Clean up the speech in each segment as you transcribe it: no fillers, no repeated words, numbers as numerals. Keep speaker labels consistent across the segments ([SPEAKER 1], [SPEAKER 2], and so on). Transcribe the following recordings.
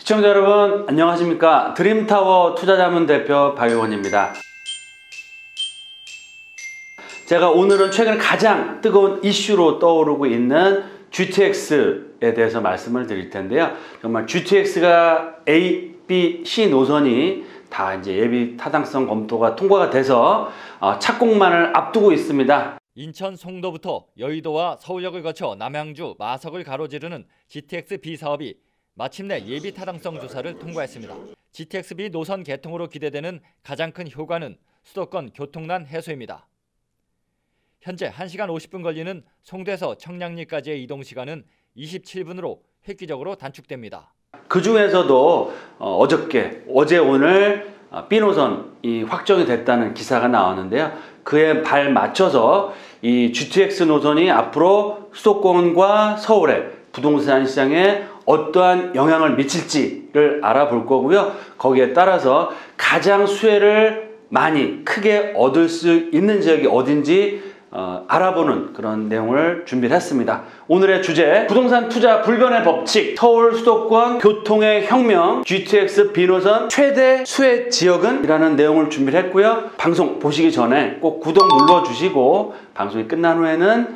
[SPEAKER 1] 시청자 여러분 안녕하십니까. 드림타워 투자자문 대표 박용원입니다. 제가 오늘은 최근 가장 뜨거운 이슈로 떠오르고 있는 GTX에 대해서 말씀을 드릴 텐데요. 정말 GTX가 A, B, C 노선이 다 이제 예비 타당성 검토가 통과가 돼서 착공만을 앞두고 있습니다.
[SPEAKER 2] 인천 송도부터 여의도와 서울역을 거쳐 남양주, 마석을 가로지르는 GTX-B 사업이 마침내 예비 타당성 조사를 통과했습니다. GTX-B 노선 개통으로 기대되는 가장 큰 효과는 수도권 교통난 해소입니다. 현재 1시간 50분 걸리는 송도에서 청량리까지의 이동 시간은 27분으로 획기적으로 단축됩니다.
[SPEAKER 1] 그 중에서도 어제 오늘 B노선이 확정이 됐다는 기사가 나왔는데요. 그에 발 맞춰서 이 GTX 노선이 앞으로 수도권과 서울의 부동산 시장에 어떠한 영향을 미칠지를 알아볼 거고요. 거기에 따라서 가장 수혜를 많이 크게 얻을 수 있는 지역이 어딘지 알아보는 그런 내용을 준비를 했습니다. 오늘의 주제, 부동산 투자 불변의 법칙, 서울 수도권 교통의 혁명, GTX B노선 최대 수혜 지역은? 이라는 내용을 준비를 했고요. 방송 보시기 전에 꼭 구독 눌러주시고 방송이 끝난 후에는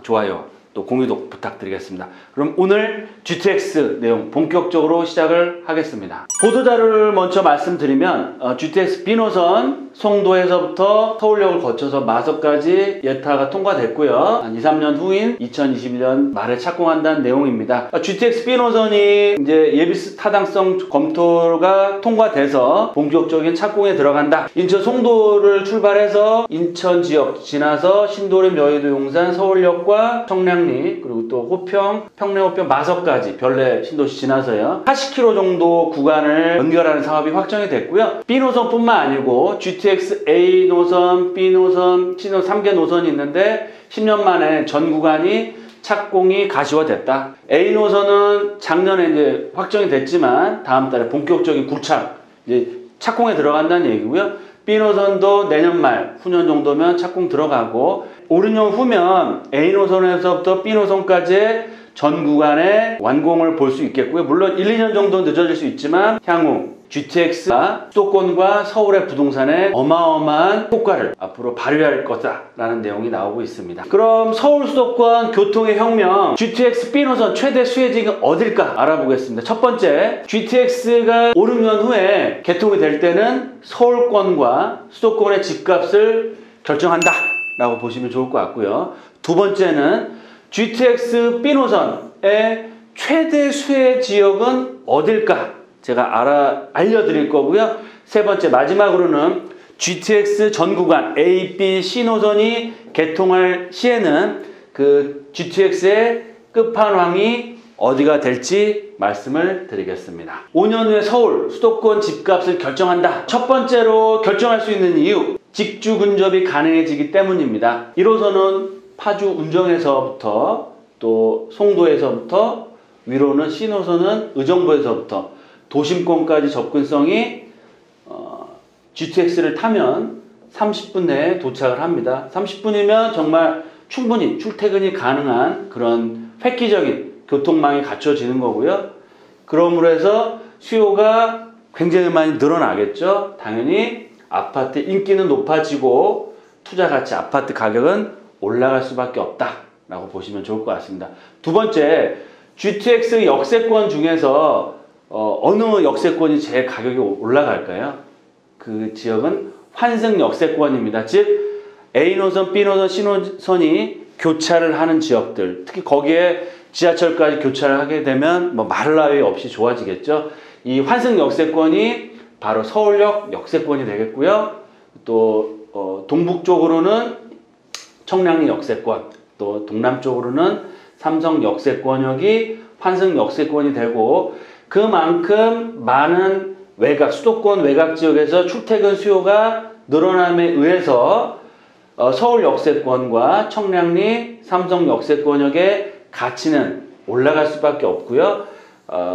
[SPEAKER 1] 좋아요 또 공유도 부탁드리겠습니다. 그럼 오늘 GTX 내용 본격적으로 시작을 하겠습니다. 보도자료를 먼저 말씀드리면 GTX B노선 송도에서부터 서울역을 거쳐서 마석까지 예타가 통과됐고요. 한 2, 3년 후인 2021년 말에 착공한다는 내용입니다. GTX B노선이 이제 예비 타당성 검토가 통과돼서 본격적인 착공에 들어간다. 인천 송도를 출발해서 인천 지역 지나서 신도림, 여의도, 용산, 서울역과 청량리 그리고 또 호평, 평내호평, 마석까지 별내 신도시 지나서요 80km 정도 구간을 연결하는 사업이 확정이 됐고요. B노선뿐만 아니고 GTX A 노선, B 노선, C 노선 3개 노선이 있는데 10년 만에 전 구간이 착공이 가시화됐다. A 노선은 작년에 이제 확정이 됐지만 다음 달에 본격적인 구착 이제 착공에 들어간다는 얘기고요. B 노선도 내년 말 후년 정도면 착공 들어가고 5, 6년 후면 A 노선에서부터 B 노선까지의 전 구간의 완공을 볼 수 있겠고요. 물론 1, 2년 정도 늦어질 수 있지만 향후 GTX가 수도권과 서울의 부동산에 어마어마한 효과를 앞으로 발휘할 거다라는 내용이 나오고 있습니다. 그럼 서울 수도권 교통의 혁명 GTX B노선 최대 수혜지역은 어딜까 알아보겠습니다. 첫 번째, GTX가 5, 6년 후에 개통이 될 때는 서울권과 수도권의 집값을 결정한다 라고 보시면 좋을 것 같고요. 두 번째는 GTX B노선의 최대 수혜 지역은 어딜까 제가 알려드릴 거고요. 세 번째, 마지막으로는 GTX 전 구간 A, B, C 노선이 개통할 시에는 그 GTX의 끝판왕이 어디가 될지 말씀을 드리겠습니다. 5년 후에 서울 수도권 집값을 결정한다. 첫 번째로 결정할 수 있는 이유, 직주 근접이 가능해지기 때문입니다. 1호선은 파주 운정에서부터 또 송도에서부터 위로는 C노선은 의정부에서부터 도심권까지 접근성이 GTX를 타면 30분 내에 도착을 합니다. 30분이면 정말 충분히 출퇴근이 가능한 그런 획기적인 교통망이 갖춰지는 거고요. 그러므로 해서 수요가 굉장히 많이 늘어나겠죠. 당연히 아파트 인기는 높아지고 투자 가치 아파트 가격은 올라갈 수밖에 없다라고 보시면 좋을 것 같습니다. 두 번째, GTX 역세권 중에서 어느 역세권이 제일 가격이 올라갈까요? 그 지역은 환승 역세권입니다. 즉 A노선, B노선, C노선이 교차를 하는 지역들, 특히 거기에 지하철까지 교차를 하게 되면 뭐 말할 나위 없이 좋아지겠죠. 이 환승 역세권이 바로 서울역 역세권이 되겠고요. 또 동북쪽으로는 청량리 역세권, 또 동남쪽으로는 삼성 역세권역이 환승 역세권이 되고 그만큼 많은 외곽, 수도권 외곽 지역에서 출퇴근 수요가 늘어남에 의해서 서울 역세권과 청량리, 삼성 역세권역의 가치는 올라갈 수밖에 없고요.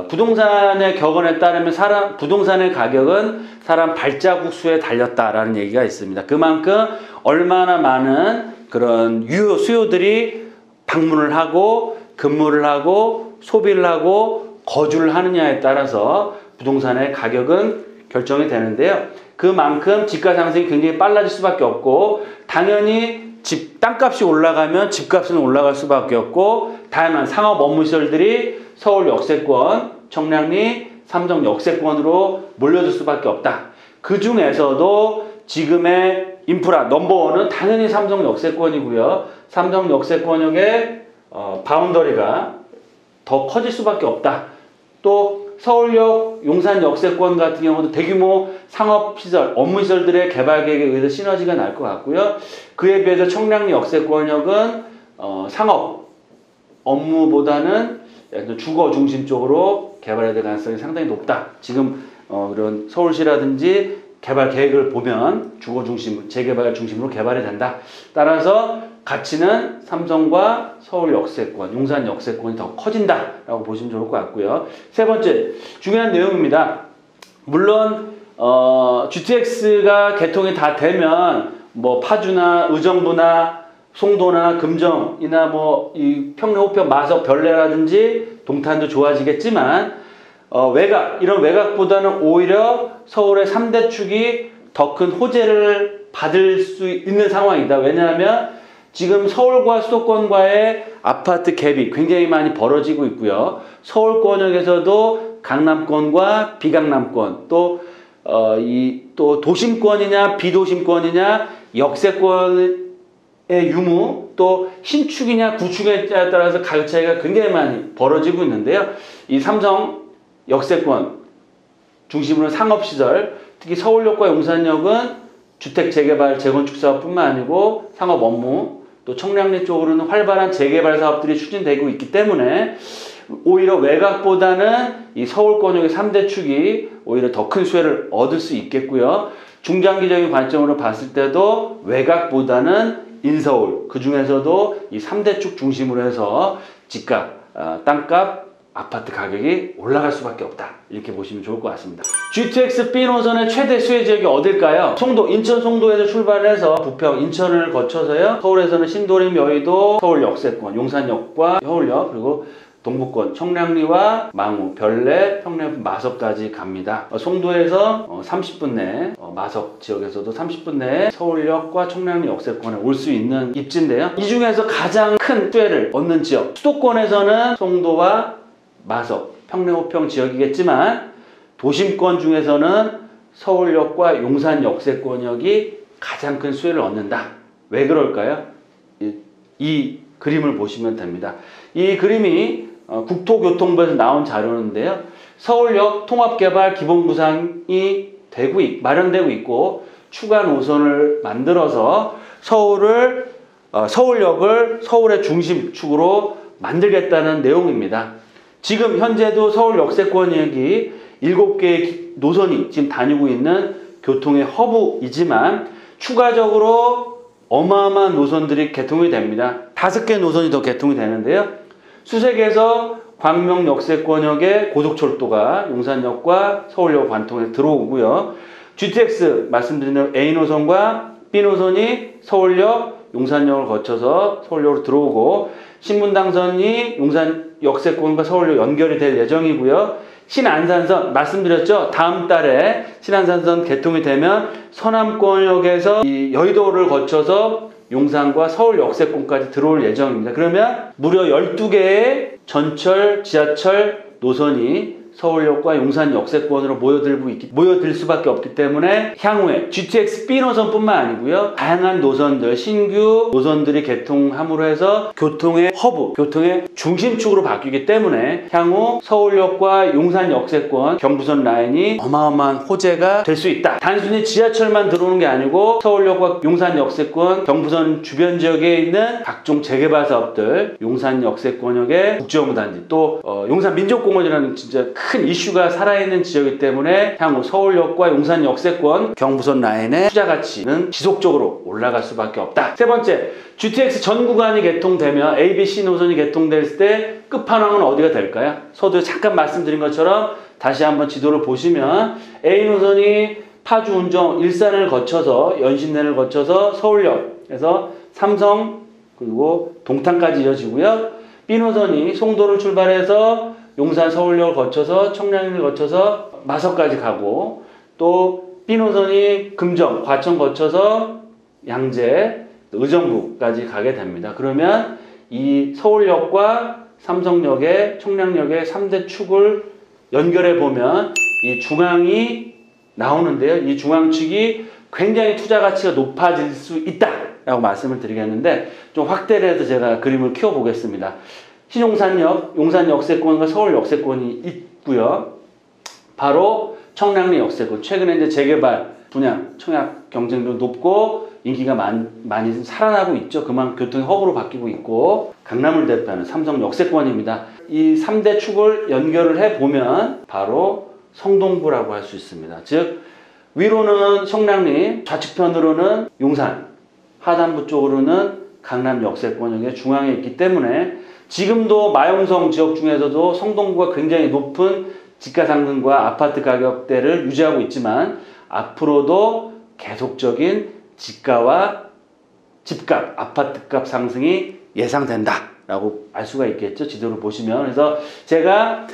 [SPEAKER 1] 부동산의 격언에 따르면 부동산의 가격은 사람 발자국 수에 달렸다라는 얘기가 있습니다. 그만큼 얼마나 많은 그런 수요들이 방문을 하고 근무를 하고 소비를 하고 거주를 하느냐에 따라서 부동산의 가격은 결정이 되는데요. 그만큼 집가 상승이 굉장히 빨라질 수밖에 없고, 당연히 땅값이 올라가면 집값은 올라갈 수밖에 없고, 다양한 상업 업무시설들이 서울 역세권, 청량리, 삼성 역세권으로 몰려들 수밖에 없다. 그 중에서도 지금의 인프라 넘버원은 당연히 삼성 역세권이고요. 삼성 역세권역의 바운더리가 더 커질 수밖에 없다. 또 서울역, 용산 역세권 같은 경우도 대규모 상업시설, 업무시설들의 개발 계획에 의해서 시너지가 날 것 같고요. 그에 비해서 청량리 역세권역은 상업 업무보다는 주거 중심 쪽으로 개발해야 될 가능성이 상당히 높다. 지금 이런 서울시라든지 개발 계획을 보면 주거 중심, 재개발 중심으로 개발이 된다. 따라서 가치는 삼성과 서울 역세권, 용산 역세권이 더 커진다라고 보시면 좋을 것 같고요. 세 번째, 중요한 내용입니다. 물론 GTX가 개통이 다 되면 뭐 파주나 의정부나 송도나 금정이나 뭐 이 평택, 호평, 마석, 별내라든지 동탄도 좋아지겠지만 이런 외곽보다는 오히려 서울의 3대 축이 더 큰 호재를 받을 수 있는 상황이다. 왜냐하면 지금 서울과 수도권과의 아파트 갭이 굉장히 많이 벌어지고 있고요. 서울권역에서도 강남권과 비강남권, 또 도심권이냐 비도심권이냐, 역세권의 유무, 또 신축이냐 구축에 따라서 가격 차이가 굉장히 많이 벌어지고 있는데요. 이 삼성 역세권 중심으로 상업시설, 특히 서울역과 용산역은 주택 재개발, 재건축 사업뿐만 아니고 상업 업무, 또 청량리 쪽으로는 활발한 재개발 사업들이 추진되고 있기 때문에 오히려 외곽보다는 이 서울권역의 3대 축이 오히려 더 큰 수혜를 얻을 수 있겠고요. 중장기적인 관점으로 봤을 때도 외곽보다는 인서울, 그 중에서도 이 3대 축 중심으로 해서 집값, 땅값, 아파트 가격이 올라갈 수밖에 없다. 이렇게 보시면 좋을 것 같습니다. GTX B 노선의 최대 수혜 지역이 어딜까요? 송도, 인천 송도에서 출발해서 부평, 인천을 거쳐서요. 서울에서는 신도림, 여의도, 서울 역세권, 용산역과 서울역, 그리고 동부권, 청량리와 망우, 별내, 평내, 마석까지 갑니다. 송도에서 30분 내, 마석 지역에서도 30분 내에 서울역과 청량리 역세권에 올 수 있는 입지인데요. 이 중에서 가장 큰 수혜를 얻는 지역, 수도권에서는 송도와 마석, 평내, 호평 지역이겠지만 도심권 중에서는 서울역과 용산 역세권역이 가장 큰 수혜를 얻는다. 왜 그럴까요? 이 그림을 보시면 됩니다. 이 그림이 국토교통부에서 나온 자료인데요. 서울역 통합개발 기본구상이 마련되고 있고, 추가 노선을 만들어서 서울역을 서울의 중심축으로 만들겠다는 내용입니다. 지금 현재도 서울 역세권역이 7개의 노선이 지금 다니고 있는 교통의 허브이지만 추가적으로 어마어마한 노선들이 개통이 됩니다. 5개 노선이 더 개통이 되는데요. 수색에서 광명 역세권역의 고속철도가 용산역과 서울역 관통에 들어오고요. GTX 말씀드린 대로 A 노선과 B 노선이 서울역, 용산역을 거쳐서 서울역으로 들어오고, 신분당선이 용산 역세권과 서울역 연결이 될 예정이고요. 신안산선 말씀드렸죠. 다음 달에 신안산선 개통이 되면 서남권역에서 이 여의도를 거쳐서 용산과 서울 역세권까지 들어올 예정입니다. 그러면 무려 12개의 전철, 지하철 노선이 서울역과 용산 역세권으로 모여들 수밖에 없기 때문에 향후에 GTX B 노선뿐만 아니고요, 다양한 노선들, 신규 노선들이 개통함으로 해서 교통의 허브, 교통의 중심축으로 바뀌기 때문에 향후 서울역과 용산 역세권, 경부선 라인이 어마어마한 호재가 될 수 있다. 단순히 지하철만 들어오는 게 아니고 서울역과 용산 역세권, 경부선 주변 지역에 있는 각종 재개발 사업들, 용산 역세권역의 국제업무단지, 또 용산 민족공원이라는 진짜 큰 이슈가 살아있는 지역이기 때문에 향후 서울역과 용산 역세권, 경부선 라인의 투자 가치는 지속적으로 올라갈 수밖에 없다. 세 번째, GTX 전 구간이 개통되면 A, B, C 노선이 개통될 때 끝판왕은 어디가 될까요? 서두에 잠깐 말씀드린 것처럼 다시 한번 지도를 보시면 A 노선이 파주, 운정, 일산을 거쳐서 연신내를 거쳐서 서울역에서 삼성 그리고 동탄까지 이어지고요. B 노선이 송도를 출발해서 용산, 서울역을 거쳐서 청량리를 거쳐서 마석까지 가고 또 B노선이 금정, 과천 거쳐서 양재, 의정부까지 가게 됩니다. 그러면 이 서울역과 삼성역의 청량역의 3대 축을 연결해 보면 이 중앙이 나오는데요. 이 중앙축이 굉장히 투자 가치가 높아질 수 있다라고 말씀을 드리겠는데 좀 확대를 해서 제가 그림을 키워 보겠습니다. 신용산역, 용산 역세권과 서울 역세권이 있고요. 바로 청량리 역세권. 최근에 이제 재개발 분양, 청약 경쟁도 높고 인기가 많이 살아나고 있죠. 그만 교통의 허브로 바뀌고 있고 강남을 대표하는 삼성 역세권입니다. 이 3대 축을 연결을 해보면 바로 성동구라고 할 수 있습니다. 즉 위로는 청량리, 좌측편으로는 용산, 하단부 쪽으로는 강남 역세권역의 중앙에 있기 때문에 지금도 마용성 지역 중에서도 성동구가 굉장히 높은 지가 상승과 아파트 가격대를 유지하고 있지만 앞으로도 계속적인 지가와 집값, 아파트값 상승이 예상된다라고 알 수가 있겠죠. 지도를 보시면. 그래서 제가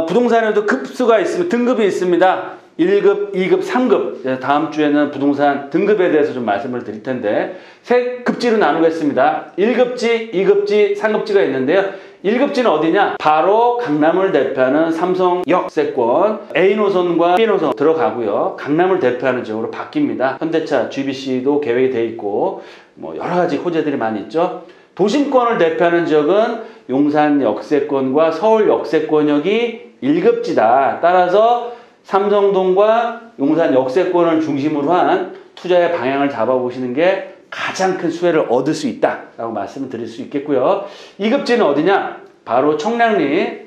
[SPEAKER 1] 부동산에도 급수가 있습니다. 등급이 있습니다. 1급, 2급, 3급. 다음 주에는 부동산 등급에 대해서 좀 말씀을 드릴 텐데 세 급지로 나누겠습니다. 1급지, 2급지, 3급지가 있는데요. 1급지는 어디냐? 바로 강남을 대표하는 삼성 역세권 A노선과 B노선 들어가고요. 강남을 대표하는 지역으로 바뀝니다. 현대차, GBC도 계획이 돼 있고 뭐 여러 가지 호재들이 많이 있죠. 도심권을 대표하는 지역은 용산 역세권과 서울 역세권역이 1급지다. 따라서 삼성동과 용산 역세권을 중심으로 한 투자의 방향을 잡아보시는 게 가장 큰 수혜를 얻을 수 있다라고 말씀을 드릴 수 있겠고요. 2급지는 어디냐? 바로 청량리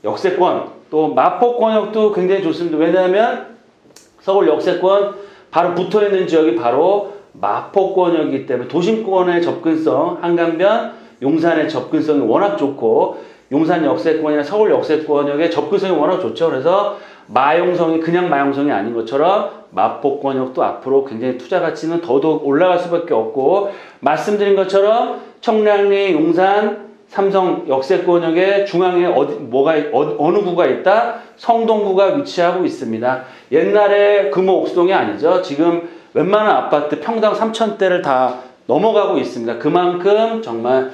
[SPEAKER 1] 역세권, 또 마포권역도 굉장히 좋습니다. 왜냐하면 서울 역세권 바로 붙어있는 지역이 바로 마포권역이기 때문에 도심권의 접근성, 한강변, 용산의 접근성이 워낙 좋고 용산 역세권이나 서울 역세권역의 접근성이 워낙 좋죠. 그래서 마용성이 그냥 마용성이 아닌 것처럼 마포권역도 앞으로 굉장히 투자 가치는 더더욱 올라갈 수밖에 없고 말씀드린 것처럼 청량리, 용산, 삼성 역세권역의 중앙에 어느 구가 있다? 성동구가 위치하고 있습니다. 옛날에 금호 옥수동이 아니죠. 지금 웬만한 아파트 평당 3,000대를 다 넘어가고 있습니다. 그만큼 정말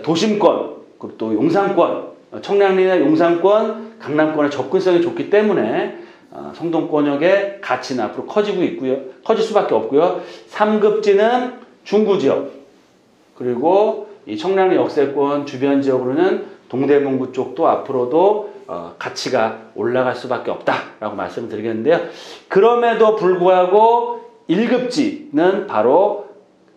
[SPEAKER 1] 도심권, 그리고 또 용산권, 청량리나 용산권, 강남권의 접근성이 좋기 때문에 성동권역의 가치는 앞으로 커지고 있고요. 커질 수밖에 없고요. 3급지는 중구지역, 그리고 이 청량리 역세권 주변 지역으로는 동대문구 쪽도 앞으로도 가치가 올라갈 수밖에 없다라고 말씀을 드리겠는데요. 그럼에도 불구하고 1급지는 바로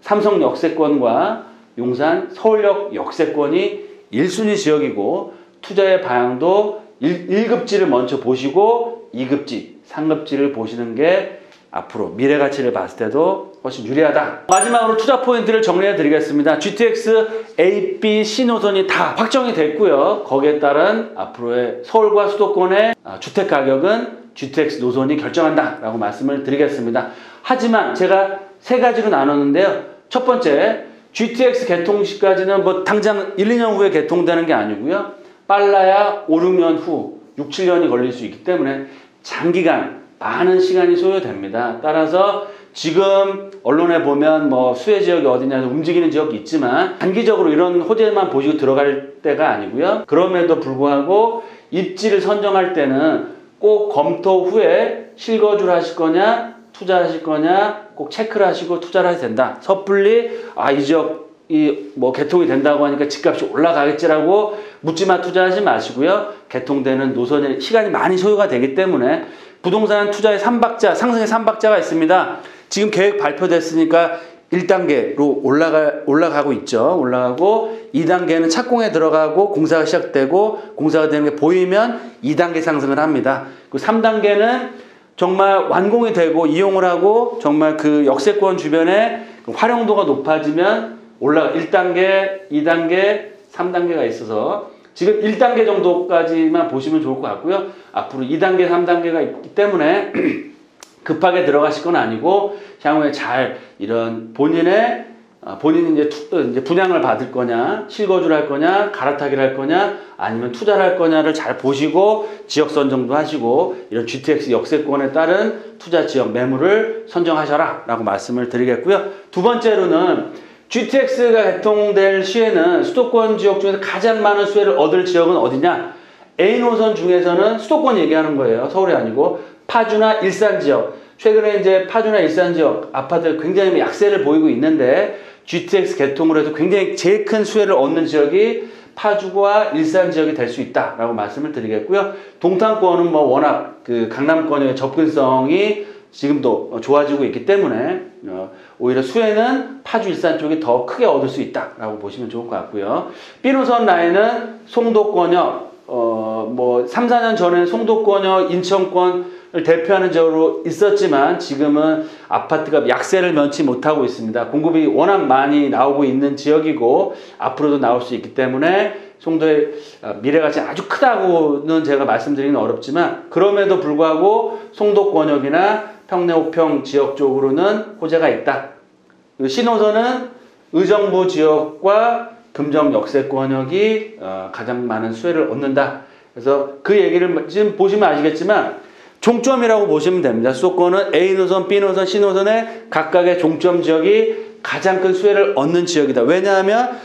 [SPEAKER 1] 삼성 역세권과 용산 서울역 역세권이 1순위 지역이고 투자의 방향도 1급지를 먼저 보시고 2급지, 3급지를 보시는 게 앞으로 미래 가치를 봤을 때도 훨씬 유리하다. 마지막으로 투자 포인트를 정리해 드리겠습니다. GTX A, B, C 노선이 다 확정이 됐고요. 거기에 따른 앞으로의 서울과 수도권의 주택 가격은 GTX 노선이 결정한다 라고 말씀을 드리겠습니다. 하지만 제가 세 가지로 나눴는데요. 첫 번째, GTX 개통 시까지는 뭐 당장 1, 2년 후에 개통되는 게 아니고요. 빨라야 5, 6년 후, 6, 7년이 걸릴 수 있기 때문에 장기간 많은 시간이 소요됩니다. 따라서 지금 언론에 보면 뭐 수혜 지역이 어디냐 움직이는 지역이 있지만 단기적으로 이런 호재만 보시고 들어갈 때가 아니고요. 그럼에도 불구하고 입지를 선정할 때는 꼭 검토 후에 실거주를 하실 거냐 투자하실 거냐 꼭 체크를 하시고 투자를 하셔야 된다. 섣불리 이 지역이 뭐 개통이 된다고 하니까 집값이 올라가겠지라고 묻지마 투자하지 마시고요. 개통되는 노선에 시간이 많이 소요가 되기 때문에 부동산 투자의 3박자, 상승의 3박자가 있습니다. 지금 계획 발표됐으니까 1단계로 올라가고 있죠. 올라가고 2단계는 착공에 들어가고 공사가 시작되고 공사가 되는 게 보이면 2단계 상승을 합니다. 그리고 3단계는 정말 완공이 되고 이용을 하고 정말 그 역세권 주변에 활용도가 높아지면 1단계, 2단계, 3단계가 있어서 지금 1단계 정도까지만 보시면 좋을 것 같고요. 앞으로 2단계, 3단계가 있기 때문에 급하게 들어가실 건 아니고 향후에 잘 이런 본인의 본인이 이제 분양을 받을 거냐, 실거주를 할 거냐, 갈아타기를 할 거냐, 아니면 투자를 할 거냐를 잘 보시고 지역 선정도 하시고 이런 GTX 역세권에 따른 투자 지역 매물을 선정하셔라 라고 말씀을 드리겠고요. 두 번째로는 GTX가 개통될 시에는 수도권 지역 중에서 가장 많은 수혜를 얻을 지역은 어디냐? A노선 중에서는 수도권 얘기하는 거예요. 서울이 아니고 파주나 일산 지역. 최근에 이제 파주나 일산 지역 아파트 굉장히 약세를 보이고 있는데 GTX 개통으로 해서 굉장히 제일 큰 수혜를 얻는 지역이 파주와 일산 지역이 될 수 있다라고 말씀을 드리겠고요. 동탄권은 뭐 워낙 그 강남권의 접근성이 지금도 좋아지고 있기 때문에 오히려 수혜는 파주 일산 쪽이 더 크게 얻을 수 있다라고 보시면 좋을 것 같고요. B노선 라인은 송도권역 뭐 3, 4년 전에 송도권역 인천권을 대표하는 지역으로 있었지만 지금은 아파트가 약세를 면치 못하고 있습니다. 공급이 워낙 많이 나오고 있는 지역이고 앞으로도 나올 수 있기 때문에 송도의 미래가 아주 크다고는 제가 말씀드리기는 어렵지만 그럼에도 불구하고 송도권역이나 평내 호평 지역 쪽으로는 호재가 있다. 신호선은 의정부 지역과 금정 역세권역이 가장 많은 수혜를 얻는다. 그래서 그 얘기를 지금 보시면 아시겠지만 종점이라고 보시면 됩니다. 수도권은 A노선, B노선, C노선의 각각의 종점 지역이 가장 큰 수혜를 얻는 지역이다. 왜냐하면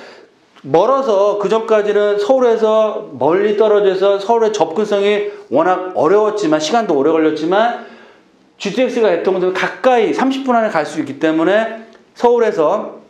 [SPEAKER 1] 멀어서 그전까지는 서울에서 멀리 떨어져서 서울의 접근성이 워낙 어려웠지만 시간도 오래 걸렸지만 GTX가 개통되면 가까이 30분 안에 갈 수 있기 때문에 서울에서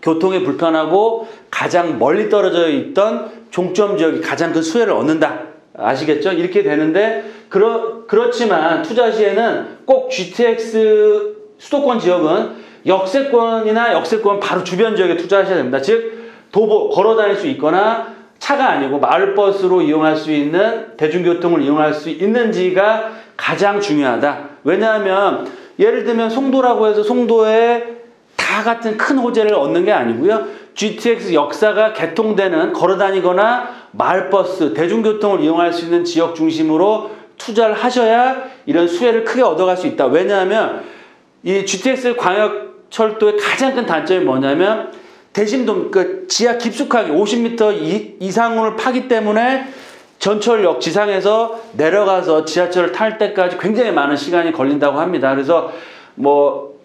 [SPEAKER 1] 교통이 불편하고 가장 멀리 떨어져 있던 종점 지역이 가장 큰 수혜를 얻는다. 아시겠죠? 이렇게 되는데 그렇지만 투자 시에는 꼭 GTX 수도권 지역은 역세권이나 역세권 바로 주변 지역에 투자하셔야 됩니다. 즉 도보 걸어 다닐 수 있거나 차가 아니고 마을버스로 이용할 수 있는 대중교통을 이용할 수 있는지가 가장 중요하다. 왜냐하면 예를 들면 송도라고 해서 송도에 다 같은 큰 호재를 얻는 게 아니고요. GTX 역사가 개통되는 걸어 다니거나 마을버스, 대중교통을 이용할 수 있는 지역 중심으로 투자를 하셔야 이런 수혜를 크게 얻어갈 수 있다. 왜냐하면 이 GTX 광역철도의 가장 큰 단점이 뭐냐면 대심동, 그 지하 깊숙하게 50m 이상을 파기 때문에 전철역 지상에서 내려가서 지하철을 탈 때까지 굉장히 많은 시간이 걸린다고 합니다. 그래서 뭐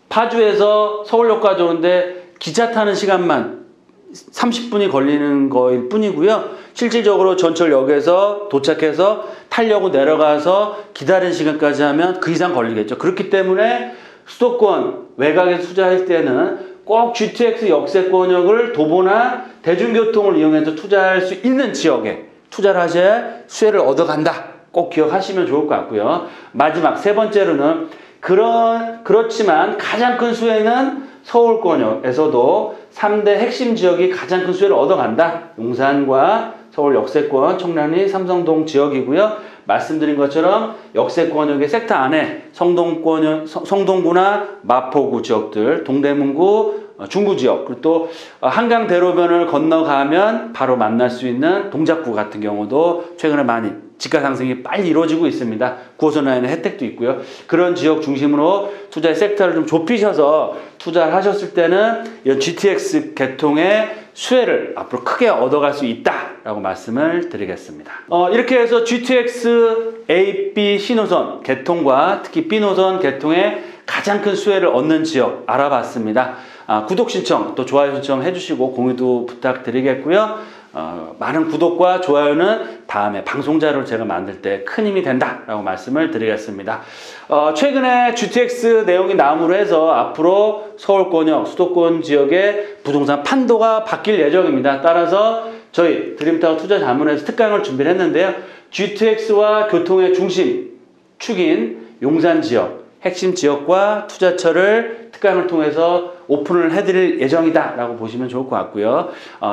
[SPEAKER 1] 파주에서 서울역까지 오는데 기차 타는 시간만 30분이 걸리는 거일 뿐이고요. 실질적으로 전철역에서 도착해서 타려고 내려가서 기다리는 시간까지 하면 그 이상 걸리겠죠. 그렇기 때문에 수도권 외곽에 투자할 때는 꼭 GTX 역세권역을 도보나 대중교통을 이용해서 투자할 수 있는 지역에 투자를 하셔야 수혜를 얻어간다. 꼭 기억하시면 좋을 것 같고요. 마지막 세 번째로는 그렇지만 가장 큰 수혜는 서울권역에서도 3대 핵심 지역이 가장 큰 수혜를 얻어간다. 용산과 서울 역세권, 청량리, 삼성동 지역이고요. 말씀드린 것처럼 역세권역의 섹터 안에 성동구나 마포구 지역들, 동대문구, 중구 지역, 그리고 또 한강대로변을 건너가면 바로 만날 수 있는 동작구 같은 경우도 최근에 많이 지가 상승이 빨리 이루어지고 있습니다. 9호선 라인의 혜택도 있고요. 그런 지역 중심으로 투자의 섹터를 좀 좁히셔서 투자를 하셨을 때는 이런 GTX 개통의 수혜를 앞으로 크게 얻어갈 수 있다라고 말씀을 드리겠습니다. 이렇게 해서 GTX A, B, C노선 개통과 특히 B노선 개통에 가장 큰 수혜를 얻는 지역 알아봤습니다. 구독 신청 또 좋아요 신청 해주시고 공유도 부탁드리겠고요. 많은 구독과 좋아요는 다음에 방송 자료를 제가 만들 때 큰 힘이 된다라고 말씀을 드리겠습니다. 최근에 GTX 내용이 나옴으로 해서 앞으로 서울권역, 수도권 지역의 부동산 판도가 바뀔 예정입니다. 따라서 저희 드림타워 투자자문회에서 특강을 준비를 했는데요. GTX와 교통의 중심, 축인 용산 지역, 핵심 지역과 투자처를 특강을 통해서 오픈을 해드릴 예정이다 라고 보시면 좋을 것 같고요.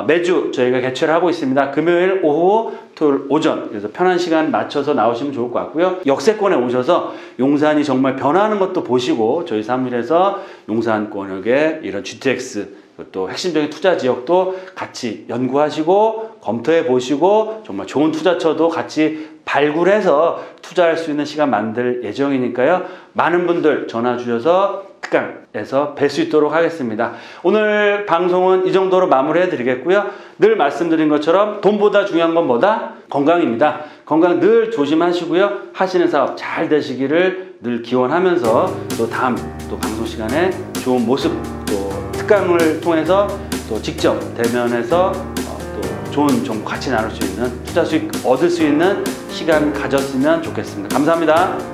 [SPEAKER 1] 매주 저희가 개최를 하고 있습니다. 금요일 오후, 토요일 오전, 그래서 편한 시간 맞춰서 나오시면 좋을 것 같고요. 역세권에 오셔서 용산이 정말 변하는 것도 보시고 저희 사무실에서 용산권역의 이런 GTX 또 핵심적인 투자 지역도 같이 연구하시고 검토해 보시고 정말 좋은 투자처도 같이 발굴해서 투자할 수 있는 시간 만들 예정이니까요. 많은 분들 전화 주셔서 특강에서 뵐 수 있도록 하겠습니다. 오늘 방송은 이 정도로 마무리해 드리겠고요. 늘 말씀드린 것처럼 돈보다 중요한 건 뭐다? 건강입니다. 건강 늘 조심하시고요. 하시는 사업 잘 되시기를 늘 기원하면서 또 다음 또 방송 시간에 좋은 모습 또 특강을 통해서 또 직접 대면해서 또 좋은 정보 같이 나눌 수 있는 투자 수익 얻을 수 있는 시간 가졌으면 좋겠습니다. 감사합니다.